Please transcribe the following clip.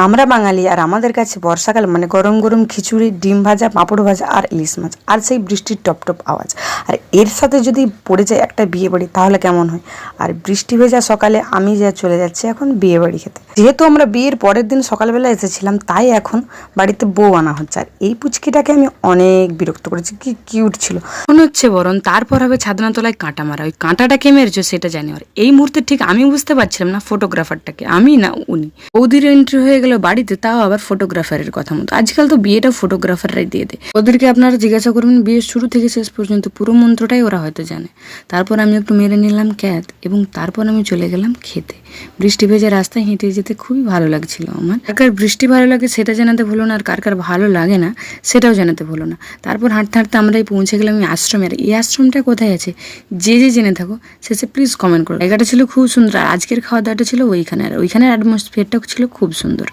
আমরা বাঙালি আর আমাদের কাছে বর্ষাকাল মানে গরম গরম খিচুড়ি, ডিম ভাজা, পাঁপড় ভাজা আর ইলিশ মাছ আর সেই বৃষ্টির টপ টপ আওয়াজ। আর এর সাথে যদি পড়ে যায় একটা বিয়ে বাড়ি তাহলে কেমন হয়। আর বৃষ্টি ভেজা সকালে আমি যা চলে যাচ্ছি এখন বিয়ে বাড়ি খেতে। যেহেতু আমরা বিয়ের পরের দিন সকালবেলা এসেছিলাম তাই এখন বাড়িতে বউ আনা হচ্ছে। আর এই পুচকিটাকে আমি অনেক বিরক্ত করেছি, কি কিউট ছিল মনে হচ্ছে। বরং তারপর হবে ছাদনা তলায় কাঁটা মারা, ওই কাঁটাটা কে মেরেছো সেটা জানি। আর এই মুহূর্তে ঠিক আমি বুঝতে পারছিলাম না ফটোগ্রাফারটাকে আমি না উনি। বৌদির এন্ট্রি হয়ে গেল বাড়িতে, তাও আবার ফটোগ্রাফারের কথা মতো। আজকাল তো বিয়েটা ফটোগ্রাফাররাই দিয়ে দেয়। ওদেরকে আপনারা জিজ্ঞাসা করবেন বিয়ের শুরু থেকে শেষ পর্যন্ত পুরো মন্ত্রটাই ওরা হয়তো জানে। তারপর আমি একটু মেরে নিলাম ক্যাত এবং তারপর আমি চলে গেলাম খেতে। বৃষ্টি ভেজা রাস্তায় হেঁটে যেতে খুবই ভালো লাগছিল আমার। কার কার বৃষ্টি ভালো লাগে সেটা জানাতে ভুলো না, আর কার কার ভালো লাগে না সেটাও জানাতে ভুলো না। তারপর হাঁটতে হাঁটতে আমরাই পৌঁছে গেলাম এই আশ্রমে। আর এই আশ্রমটা কোথায় আছে যে জেনে থাকো শেষে প্লিজ কমেন্ট করো। জায়গাটা ছিল খুব সুন্দর। আর আজকের খাওয়া দাওয়াটা ছিল ওইখানে, আর ওইখানের অ্যাটমসফিয়ারটাও ছিল খুব সুন্দর।